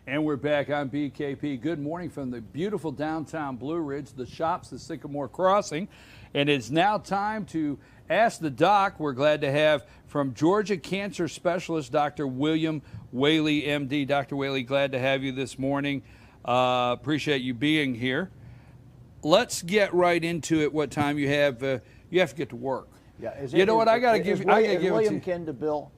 And we're back on BKP. Good morning from the beautiful downtown Blue Ridge, the shops, the Sycamore Crossing. And it's now time to ask the doc. We're glad to have from Georgia Cancer Specialist, Dr. William Whaley, MD. Dr. Whaley, glad to have you this morning. Appreciate you being here. Let's get right into it. What time you have? You have to get to work. Yeah, you know what? I got to give you. I got to give William it to kin to Bill.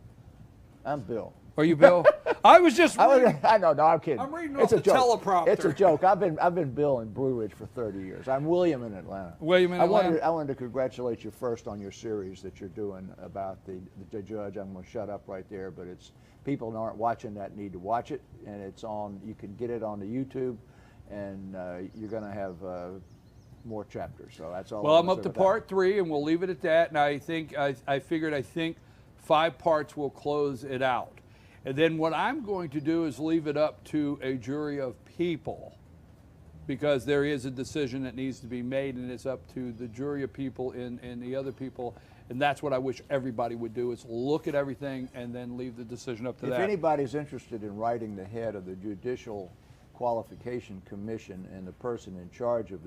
I'm Bill. Are you Bill? I was just. I know. No, I'm kidding. I'm reading off the teleprompter. It's a joke. I've been Bill in Blue Ridge for 30 years. I'm William in Atlanta. William in Atlanta. I wanted to congratulate you first on your series that you're doing about the judge. I'm going to shut up right there, but it's people that aren't watching that need to watch it, and it's on. You can get it on the YouTube, and you're going to have more chapters. So that's all. Well, I'm up to part 3, and we'll leave it at that. And I think I figured 5 parts will close it out. And then what I'm going to do is leave it up to a jury of people, because there is a decision that needs to be made, and it's up to the jury of people and the other people. And that's what I wish everybody would do, is look at everything and then leave the decision up to that. If anybody's interested in writing the head of the Judicial Qualification Commission and the person in charge of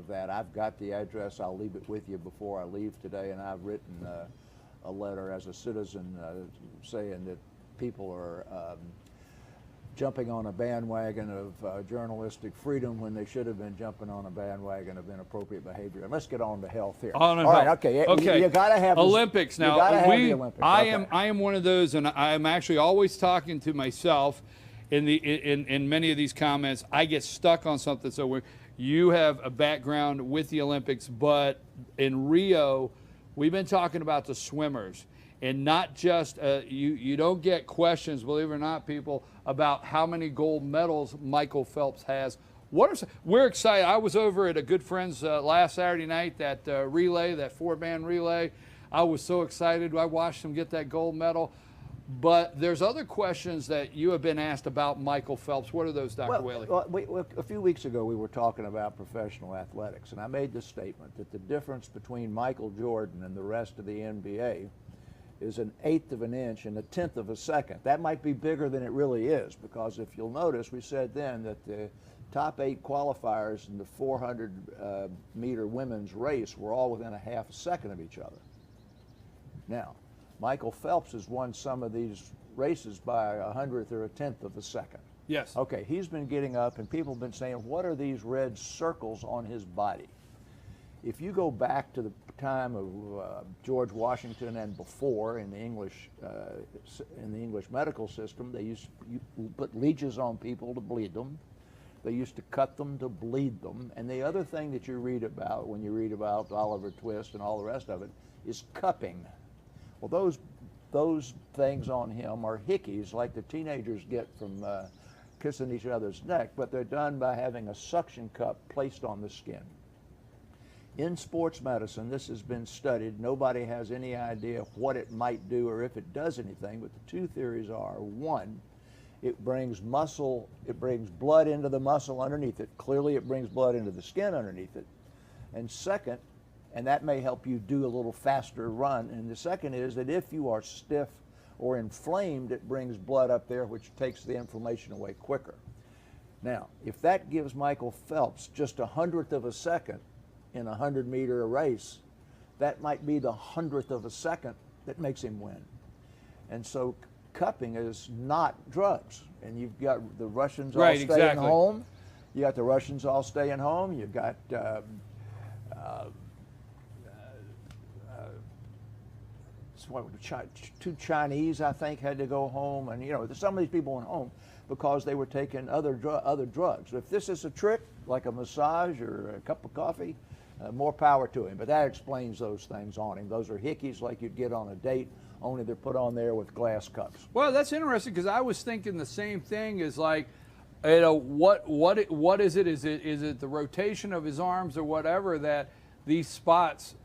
that, I've got the address. I'll leave it with you before I leave today, and I've written a letter as a citizen saying that people are jumping on a bandwagon of journalistic freedom when they should have been jumping on a bandwagon of inappropriate behavior. And let's get on to health here. All right, okay. You got to have Olympics now. You got to have the Olympics. I am one of those, and I'm actually always talking to myself in many of these comments. I get stuck on something. So you have a background with the Olympics, but in Rio, we've been talking about the swimmers. And not just, you don't get questions, believe it or not, people, about how many gold medals Michael Phelps has. We're excited. I was over at a good friend's last Saturday night, that relay, that 4-band relay. I was so excited. I watched him get that gold medal. But there's other questions that you have been asked about Michael Phelps. What are those, Dr. Whaley? Well, a few weeks ago, we were talking about professional athletics, and I made the statement that the difference between Michael Jordan and the rest of the NBA is 1/8 of an inch and 1/10 of a second. That might be bigger than it really is, because if you'll notice, we said then that the top 8 qualifiers in the 400-meter women's race were all within a half a second of each other. Now, Michael Phelps has won some of these races by 1/100th or 1/10 of a second. Yes. Okay, he's been getting up, and people have been saying, what are these red circles on his body? If you go back to the time of George Washington and before in the English medical system, they used to put leeches on people to bleed them. They used to cut them to bleed them. And the other thing that you read about when you read about Oliver Twist and all the rest of it is cupping. Well, those things on him are hickeys like the teenagers get from kissing each other's neck, but they're done by having a suction cup placed on the skin. In sports medicine, this has been studied. Nobody has any idea what it might do or if it does anything, but the 2 theories are: 1, it brings blood into the muscle underneath it. Clearly, it brings blood into the skin underneath it. And second, and that may help you do a little faster run, and the second is that if you are stiff or inflamed, it brings blood up there, which takes the inflammation away quicker. Now, if that gives Michael Phelps just 1/100th of a second in a 100-meter race, that might be the 100th of a second that makes him win. And so cupping is not drugs. And you've got the Russians all staying home. You got the Russians all staying home. You've got 2 Chinese, I think, had to go home. And, some of these people went home because they were taking other drugs. If this is a trick, like a massage or a cup of coffee, more power to him. But that explains those things on him. Those are hickeys like you'd get on a date, only they're put on there with glass cups. Well, that's interesting, because I was thinking the same thing. Is like, what is it? Is it the rotation of his arms or whatever that these spots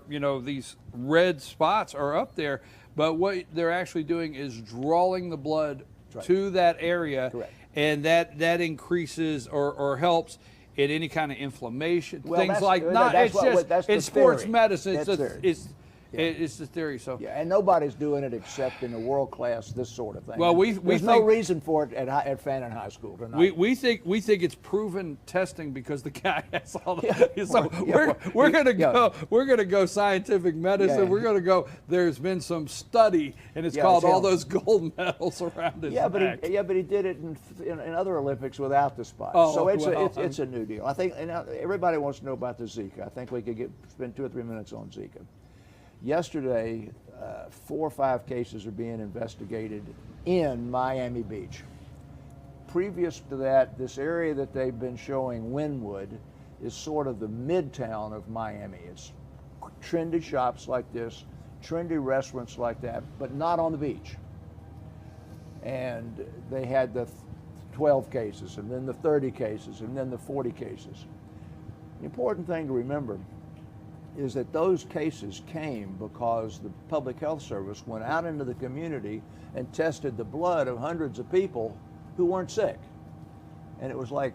these red spots are up there? But what they're actually doing is drawing the blood to that area. Correct. And that increases or helps any kind of inflammation, well, things like good. not. That's it's just that's it's the sports theory. medicine. That's It's the theory. So Yeah, and nobody's doing it except in the world class, this sort of thing. Well, there's no reason for it at Fannin High School tonight. we think it's proven testing because the guy has all the. We're gonna go scientific medicine. Yeah. We're gonna go. There's been some study, and it's called all those gold medals around his neck. But he did it in other Olympics without the spike. Oh, so well, it's a new deal. I think and everybody wants to know about the Zika. I think we could spend 2 or 3 minutes on Zika. Yesterday, 4 or 5 cases are being investigated in Miami Beach. Previous to that, this area that they've been showing, Wynwood, is sort of the midtown of Miami. It's trendy shops like this, trendy restaurants like that, but not on the beach. And they had the 12 cases, and then the 30 cases, and then the 40 cases. The important thing to remember is that those cases came because the Public Health Service went out into the community and tested the blood of hundreds of people who weren't sick. And it was like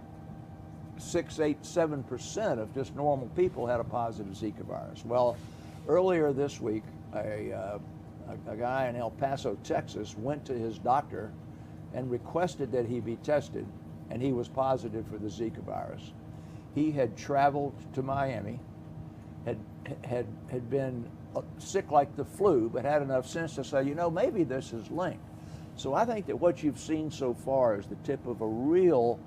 6, 8, 7% of just normal people had a positive Zika virus. Well, earlier this week, a guy in El Paso, Texas, went to his doctor and requested that he be tested, and he was positive for the Zika virus. He had traveled to Miami, had been sick like the flu, but had enough sense to say, maybe this is linked. So I think that what you've seen so far is the tip of a real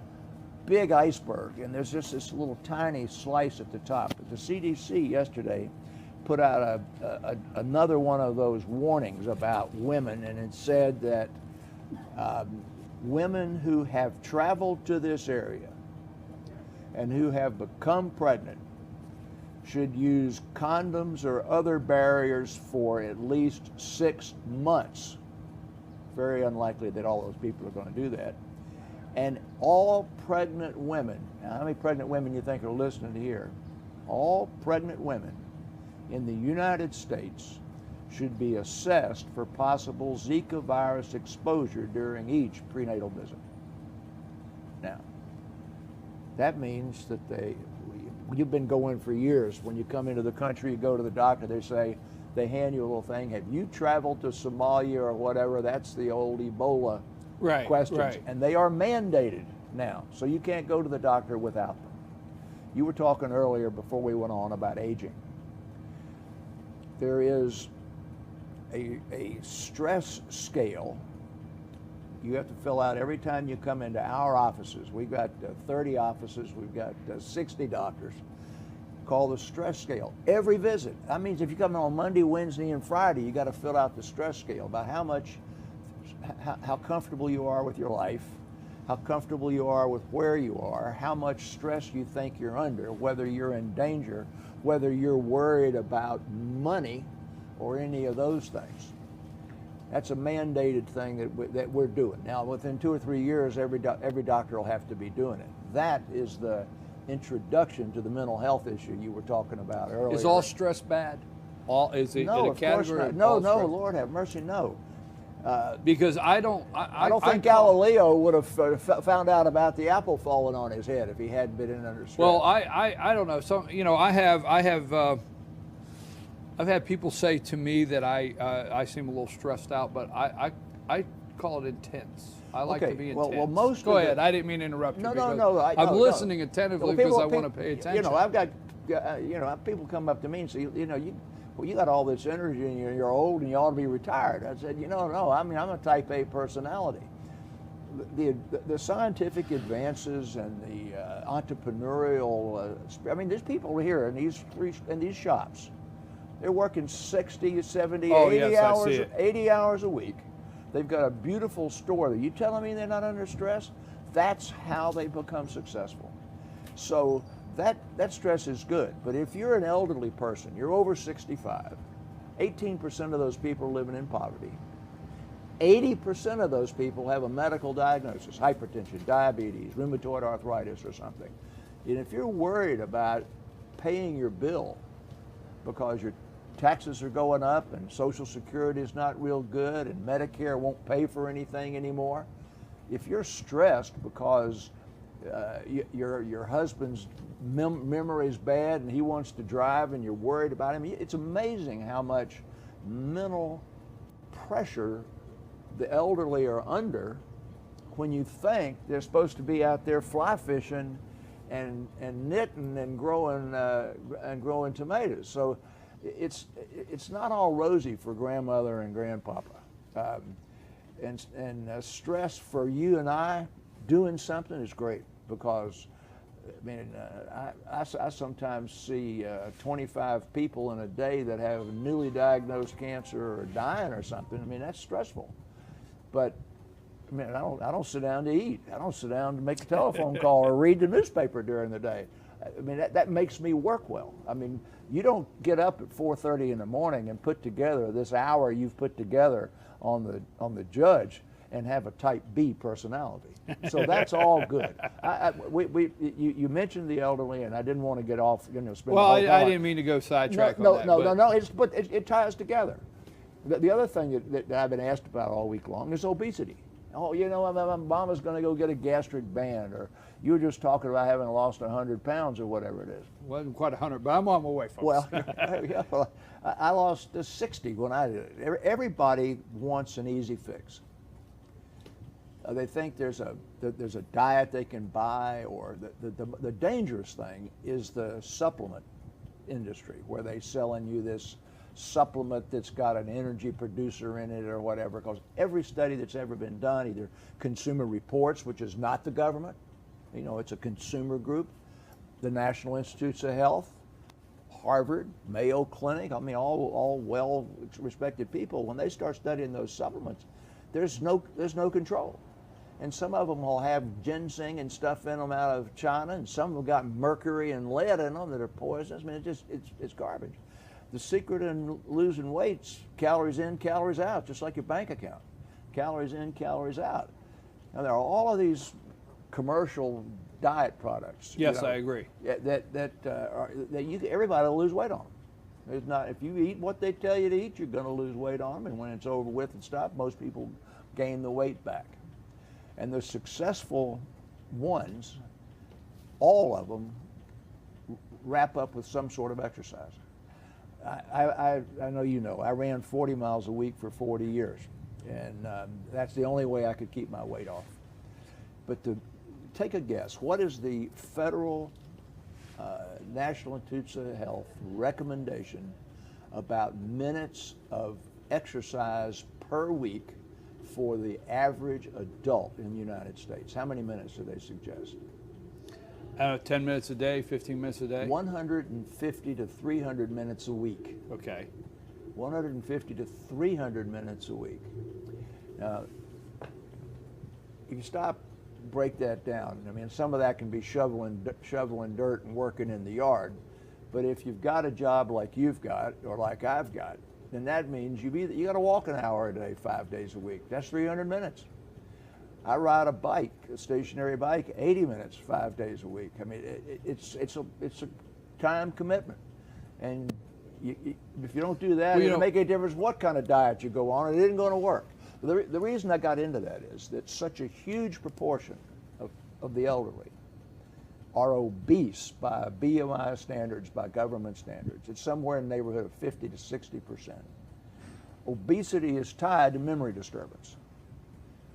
big iceberg, and there's just this little tiny slice at the top. But the CDC yesterday put out another one of those warnings about women, and it said that women who have traveled to this area and who have become pregnant should use condoms or other barriers for at least 6 months. Very unlikely that all those people are going to do that. And all pregnant women, now how many pregnant women you think are listening here? All pregnant women in the United States should be assessed for possible Zika virus exposure during each prenatal visit. Now, that means that you've been going for years. When you come into the country, you go to the doctor, they hand you a little thing. Have you traveled to Somalia or whatever? That's the old Ebola questions. Right. And they are mandated now, so you can't go to the doctor without them. You were talking earlier before we went on about aging. There is a stress scale you have to fill out every time you come into our offices. We've got 30 offices, we've got 60 doctors, called the stress scale. Every visit. That means if you come in on Monday, Wednesday, and Friday, you got to fill out the stress scale about how comfortable you are with your life, how comfortable you are with where you are, how much stress you think you're under, whether you're in danger, whether you're worried about money or any of those things. That's a mandated thing that we're doing. Now, within 2 or 3 years, every doctor will have to be doing it. That is the introduction to the mental health issue you were talking about earlier. Is all stress bad? Is it no, in a category? No, Lord have mercy, no. Because I don't think Galileo would have found out about the apple falling on his head if he hadn't been in under stress. Well, I don't know. I've had people say to me that I seem a little stressed out, but I call it intense. I like to be intense. Well, most Go ahead. I didn't mean to interrupt you. No. I'm listening attentively because I want to pay attention. I've got people come up to me and say, you got all this energy and you're old and you ought to be retired. I said, no. I mean, I'm a Type A personality. The scientific advances and the entrepreneurial. There's people here in these shops. They're working 60, 70, 80 hours a week. They've got a beautiful store. Are you telling me they're not under stress? That's how they become successful. So that stress is good. But if you're an elderly person, you're over 65, 18% of those people are living in poverty. 80% of those people have a medical diagnosis, hypertension, diabetes, rheumatoid arthritis or something. And if you're worried about paying your bill because your taxes are going up and Social Security is not real good and Medicare won't pay for anything anymore, if you're stressed because your husband's memory is bad and he wants to drive and you're worried about him. It's amazing how much mental pressure the elderly are under when you think they're supposed to be out there fly fishing and knitting and growing tomatoes. So it's not all rosy for grandmother and grandpapa. And stress for you and I doing something is great, because I mean, I sometimes see 25 people in a day that have newly diagnosed cancer or dying or something. I mean, that's stressful. But I mean, I don't sit down to eat. I don't sit down to make a telephone call or read the newspaper during the day. I mean, that makes me work well. I mean, you don't get up at 4:30 in the morning and put together this hour you've put together on the judge and have a type B personality. So that's all good. You mentioned the elderly, and I didn't want to get off. Well, I didn't mean to go sidetrack on that. No. But it ties together. The other thing that I've been asked about all week long is obesity. Oh, my mama's going to go get a gastric band, or you were just talking about having lost 100 pounds or whatever it is. Wasn't quite 100, but I'm on my way, folks. Well, I lost 60 when I did it. Everybody wants an easy fix. They think there's a diet they can buy, or the dangerous thing is the supplement industry, where they selling you this supplement that's got an energy producer in it or whatever, because every study that's ever been done, either Consumer Reports, which is not the government, it's a consumer group, the National Institutes of Health, Harvard, Mayo Clinic, I mean, all well-respected people, when they start studying those supplements, there's no control. And some of them will have ginseng and stuff in them out of China, and some of them got mercury and lead in them that are poisonous. I mean, it's garbage. The secret in losing weight's calories in, calories out, just like your bank account. Calories in, calories out. Now, there are all of these commercial diet products. Yes, I agree. That everybody will lose weight on them. There's not, if you eat what they tell you to eat, you're going to lose weight on them, and when it's over with and stopped, most people gain the weight back. And the successful ones, all of them, wrap up with some sort of exercise. I know you know, I ran 40 miles a week for 40 years, and that's the only way I could keep my weight off. But to take a guess, what is the federal National Institutes of Health recommendation about minutes of exercise per week for the average adult in the United States? How many minutes do they suggest? 10 minutes a day, 15 minutes a day? 150 to 300 minutes a week. Okay. 150 to 300 minutes a week. Now, you stop, break that down. I mean, some of that can be shoveling dirt and working in the yard. But if you've got a job like you've got, or like I've got, then that means you got to walk an hour a day, 5 days a week. That's 300 minutes. I ride a bike, a stationary bike, 80 minutes, 5 days a week. I mean, it's a time commitment, and if you don't do that, it doesn't make any difference what kind of diet you go on. It isn't going to work. The reason I got into that is that such a huge proportion of the elderly are obese by BMI standards, by government standards. It's somewhere in the neighborhood of 50 to 60%. Obesity is tied to memory disturbance.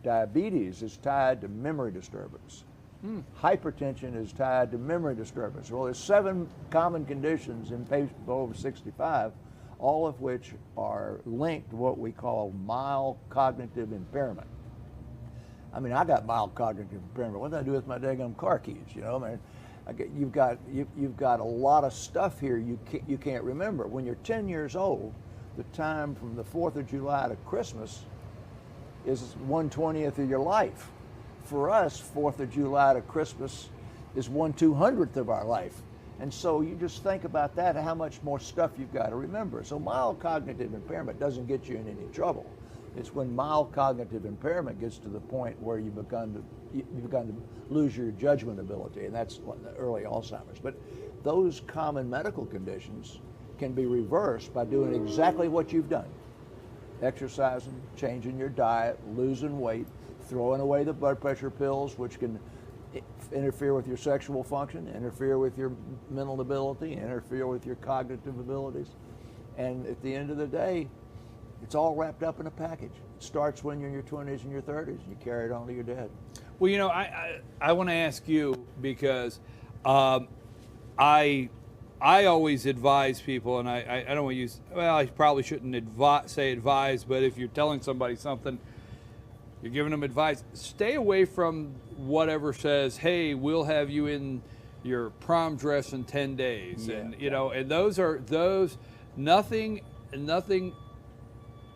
Diabetes is tied to memory disturbance. Hypertension is tied to memory disturbance. Well, there's 7 common conditions in patients over 65, all of which are linked to what we call mild cognitive impairment. I mean, I got mild cognitive impairment. What did I do with my daggum car keys? I mean, you've got a lot of stuff here you can't remember. When you're 10 years old, the time from the 4th of July to Christmas is 1/20th of your life. For us, 4th of July to Christmas is 1/200th of our life. And so you just think about that, how much more stuff you've got to remember. So mild cognitive impairment doesn't get you in any trouble. It's when mild cognitive impairment gets to the point where you've begun to lose your judgment ability, and that's the early Alzheimer's. But those common medical conditions can be reversed by doing exactly what you've done. Exercising, changing your diet, losing weight, throwing away the blood pressure pills, which can interfere with your sexual function, interfere with your mental ability, interfere with your cognitive abilities. And at the end of the day, it's all wrapped up in a package. It starts when you're in your 20s and your 30s, and you carry it on to your dead. Well, you know, I want to ask you because I always advise people, and I don't want to use, well, I probably shouldn't say advise, but if you're telling somebody something, you're giving them advice, stay away from whatever says, hey, we'll have you in your prom dress in 10 days. Yeah, and, you know, and nothing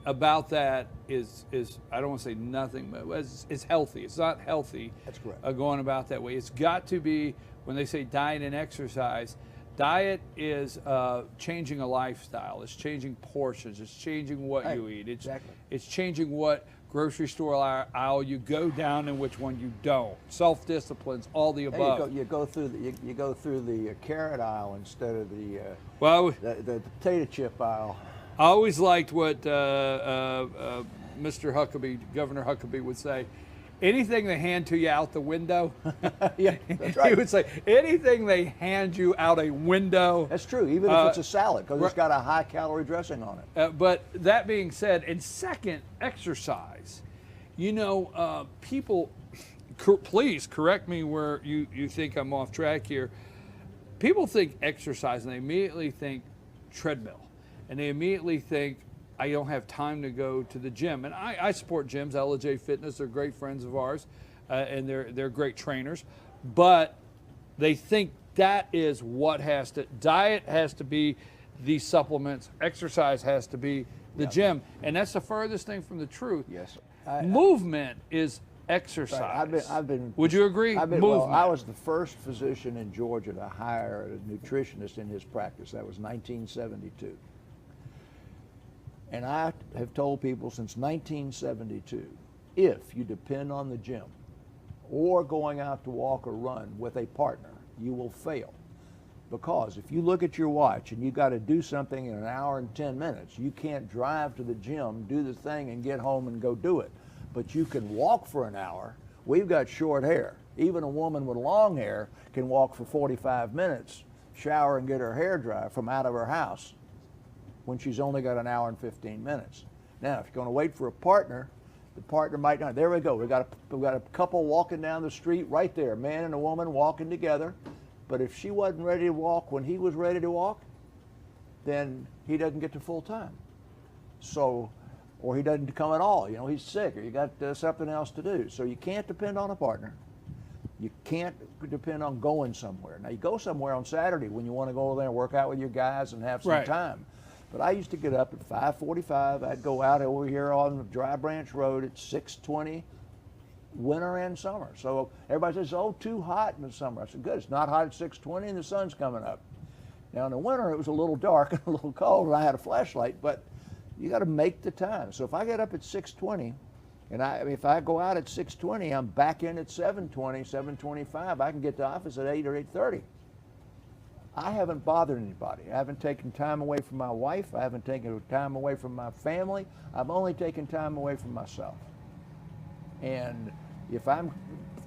about that is I don't want to say nothing, but it's healthy. It's not healthy. That's correct. Going about that way. It's got to be, when they say diet and exercise, diet is changing a lifestyle. It's changing portions. It's changing what you eat. It's changing what grocery store aisle you go down and which one you don't. Self-disciplines, all the above. You go through the carrot aisle instead of the potato chip aisle. I always liked what Mr. Huckabee, Governor Huckabee, would say. Anything they hand to you out the window. Yeah, that's right. He would say, anything they hand you out a window. That's true, even if it's a salad, because it's got a high-calorie dressing on it. But that being said, and second, exercise. You know, people, please correct me where you think I'm off track here. People think exercise, and they immediately think treadmill. And they immediately think, I don't have time to go to the gym. And I support gyms, L&J Fitness, they're great friends of ours, and they're great trainers. But they think that is what diet has to be the supplements, exercise has to be the gym. And that's the furthest thing from the truth. Yes. Movement is exercise. Right. Would you agree? Movement. Well, I was the first physician in Georgia to hire a nutritionist in his practice. That was 1972. And I have told people since 1972, if you depend on the gym or going out to walk or run with a partner, you will fail. Because if you look at your watch and you got to do something in an hour and 10 minutes, you can't drive to the gym, do the thing, and get home and go do it. But you can walk for an hour. We've got short hair. Even a woman with long hair can walk for 45 minutes, shower and get her hair dry from out of her house, when she's only got an hour and 15 minutes. Now, if you're going to wait for a partner, the partner might not. There we go. We've got a couple walking down the street right there, a man and a woman walking together. But if she wasn't ready to walk when he was ready to walk, then he doesn't get to full time. So, or he doesn't come at all. You know, he's sick, or you got something else to do. So you can't depend on a partner. You can't depend on going somewhere. Now, you go somewhere on Saturday when you want to go over there and work out with your guys and have some time. But I used to get up at 5:45. I'd go out over here on the Dry Branch Road at 6:20, winter and summer. So everybody says, oh, too hot in the summer. I said, good, it's not hot at 6:20 and the sun's coming up. Now in the winter it was a little dark and a little cold and I had a flashlight, but you got to make the time. So if I get up at 6:20 and if I go out at 6:20, I'm back in at 7:20, 7:25. I can get to the office at 8 or 8:30. I haven't bothered anybody. I haven't taken time away from my wife. I haven't taken time away from my family. I've only taken time away from myself. And if I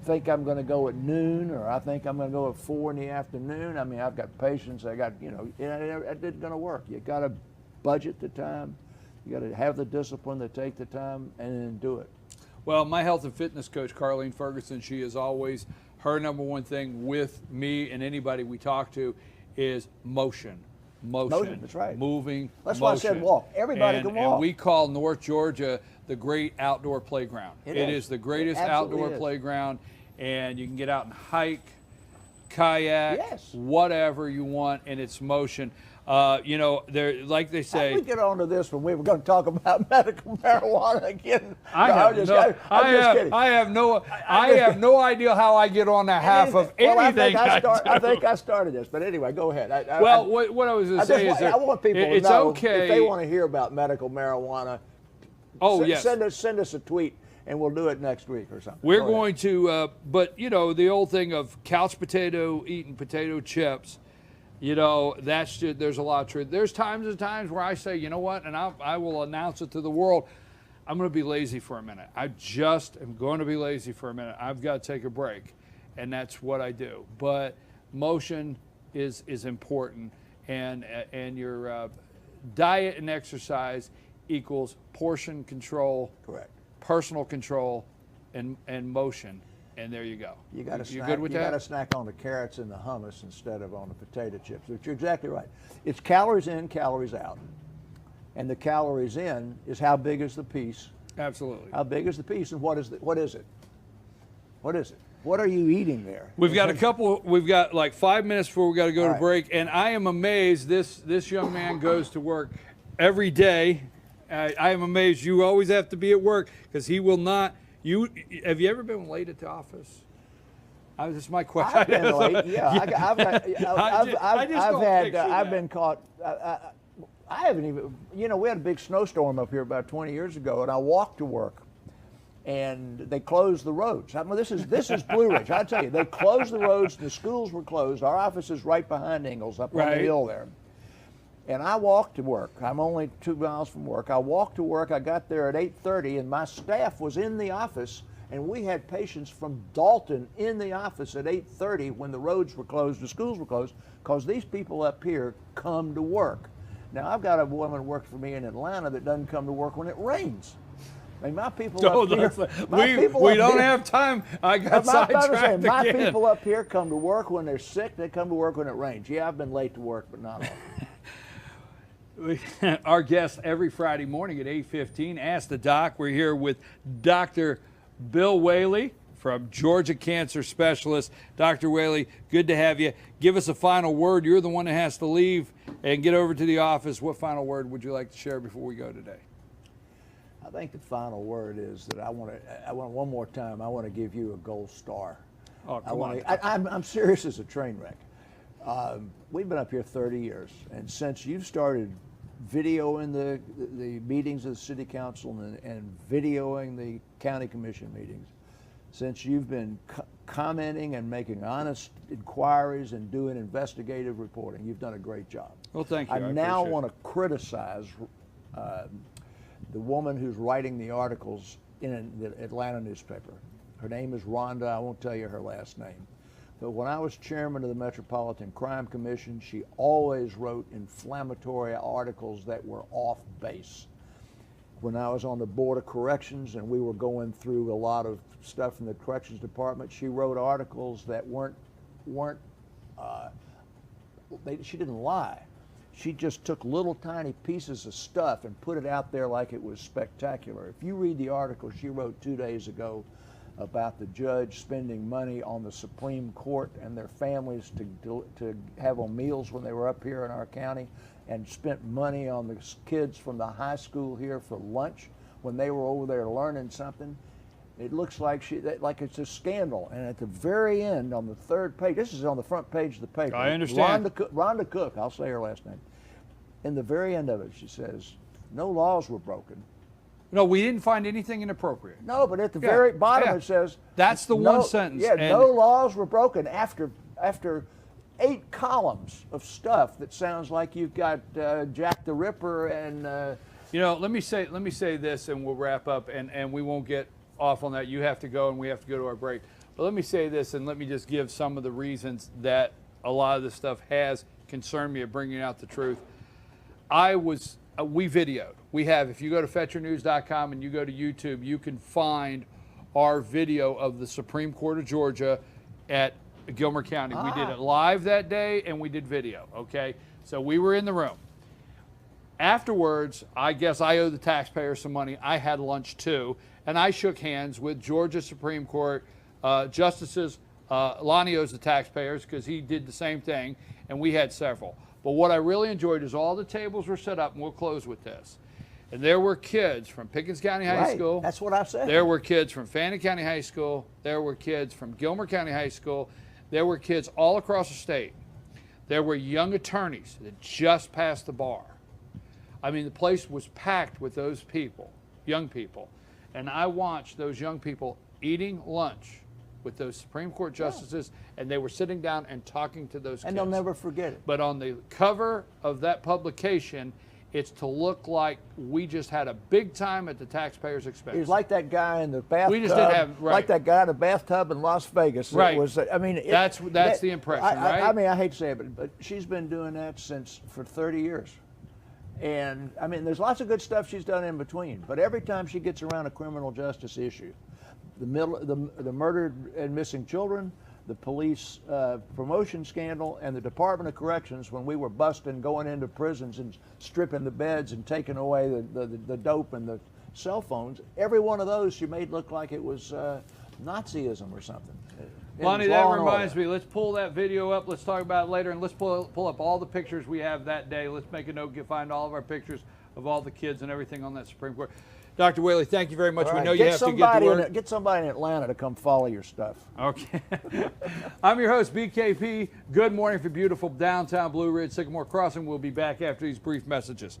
think I'm going to go at noon, or I think I'm going to go at 4 in the afternoon, I mean, I've got patience. I got, it isn't going to work. You got to budget the time. You got to have the discipline to take the time and then do it. Well, my health and fitness coach, Carlene Ferguson, she is always, her number one thing with me and anybody we talk to is motion. Motion. That's right. Moving. That's why I said walk. Everybody can walk. And we call North Georgia the great outdoor playground. It is the greatest outdoor playground, and you can get out and hike, kayak, whatever you want, and it's motion. There, like they say. How did we get onto this when we were going to talk about medical marijuana again? I have no idea how I get on the half of anything. I think I started this, but anyway, go ahead. What I was going to say is that I want people to know okay if they want to hear about medical marijuana. Send us a tweet. And we'll do it next week or something. We're going to, but the old thing of couch potato, eating potato chips, that's just, there's a lot of truth. There's times where I say, you know what, and I will announce it to the world, I'm going to be lazy for a minute. I just am going to be lazy for a minute. I've got to take a break. and that's what I do. But motion is important, and your diet and exercise equals portion control, Correct. personal control, and motion. And there you go. You got to You good with that? You got to snack on the carrots and the hummus instead of on the potato chips. But you're exactly right. It's calories in, calories out, and the calories in is how big is the piece. Absolutely. How big is the piece, and what is it? What is it? What are you eating there? We've got like 5 minutes before we got to go All to right. break, and I am amazed. This young man goes to work every day. I am amazed. You always have to be at work because he will not. Have you ever been late at the office? This is my question. I've been late. Yeah, I've been caught. I haven't even. You know, we had a big snowstorm up here about 20 years ago, and I walked to work, and they closed the roads. I mean, this is Blue Ridge. I tell you, they closed the roads. The schools were closed. Our office is right behind Ingalls, up on the hill there. And I walked to work. I'm only 2 miles from work. I walked to work. I got there at 8:30, and my staff was in the office, and we had patients from Dalton in the office at 8:30 when the roads were closed, the schools were closed, because these people up here come to work. Now, I've got a woman working for me in Atlanta that doesn't come to work when it rains. I mean, my people up here. We don't have time. I got sidetracked my again. people up here come to work when they're sick. They come to work when it rains. Yeah, I've been late to work, but not often. Our guest every Friday morning at 8:15, Ask the Doc. We're here with Dr. Bill Whaley from Georgia Cancer Specialist. Dr. Whaley, good to have you. Give us a final word. You're the one that has to leave and get over to the office. What final word would you like to share before we go today? I think the final word is that I want one more time. I want to give you a gold star. Oh, come on. I'm serious as a train wreck. We've been up here 30 years, and since you've started videoing the meetings of the city council and videoing the county commission meetings, since you've been commenting and making honest inquiries and doing investigative reporting, you've done a great job. Well, thank you. I now want to criticize the woman who's writing the articles in the Atlanta newspaper. Her name is Rhonda. I won't tell you her last name. But when I was chairman of the Metropolitan Crime Commission, she always wrote inflammatory articles that were off base. When I was on the Board of Corrections and we were going through a lot of stuff in the Corrections Department, she wrote articles that she didn't lie. She just took little tiny pieces of stuff and put it out there like it was spectacular. If you read the article she wrote 2 days ago about the judge spending money on the Supreme Court and their families to have on meals when they were up here in our county, and spent money on the kids from the high school here for lunch when they were over there learning something, it looks like it's a scandal. And at the very end, on the 3rd page, this is on the front page of the paper. I understand. Rhonda Cook, I'll say her last name. In the very end of it, she says, no laws were broken. No, we didn't find anything inappropriate. No, but at the very bottom it says... That's the one sentence. Yeah, no laws were broken after 8 columns of stuff that sounds like you've got Jack the Ripper and... let me say this and we'll wrap up, and we won't get off on that. You have to go and we have to go to our break. But let me say this, and let me just give some of the reasons that a lot of this stuff has concerned me of bringing out the truth. We videoed. We have, if you go to fetchernews.com and you go to YouTube, you can find our video of the Supreme Court of Georgia at Gilmer County. We did it live that day and we did video, okay? So we were in the room. Afterwards, I guess I owe the taxpayers some money. I had lunch too, and I shook hands with Georgia Supreme Court justices. Lonnie owes the taxpayers because he did the same thing, and we had several. But what I really enjoyed is all the tables were set up, and we'll close with this. And there were kids from Pickens County High School. That's what I said. There were kids from Fannin County High School. There were kids from Gilmer County High School. There were kids all across the state. There were young attorneys that just passed the bar. I mean, the place was packed with those people, young people. And I watched those young people eating lunch with those Supreme Court justices, and they were sitting down and talking to those kids. And they'll never forget it. But on the cover of that publication, It's to look like we just had a big time at the taxpayers' expense. He's like that guy in the bathtub. We just didn't have, right. Like that guy in the bathtub in Las Vegas. Right. It was, I mean, that's the impression, right? I mean, I hate to say it, but she's been doing that for 30 years. And I mean, there's lots of good stuff she's done in between. But every time she gets around a criminal justice issue, the murdered and missing children, the police promotion scandal, and the Department of Corrections, when we were busting, going into prisons and stripping the beds and taking away the dope and the cell phones, every one of those she made look like it was Nazism or something. Lonnie, that reminds me, let's pull that video up. Let's talk about it later, and let's pull up all the pictures we have that day. Let's make a note, find all of our pictures of all the kids and everything on that Supreme Court. Dr. Whaley, thank you very much. Right. We know you have to get to work. Get somebody in Atlanta to come follow your stuff. Okay. I'm your host, BKP. Good morning for beautiful downtown Blue Ridge, Sycamore Crossing. We'll be back after these brief messages.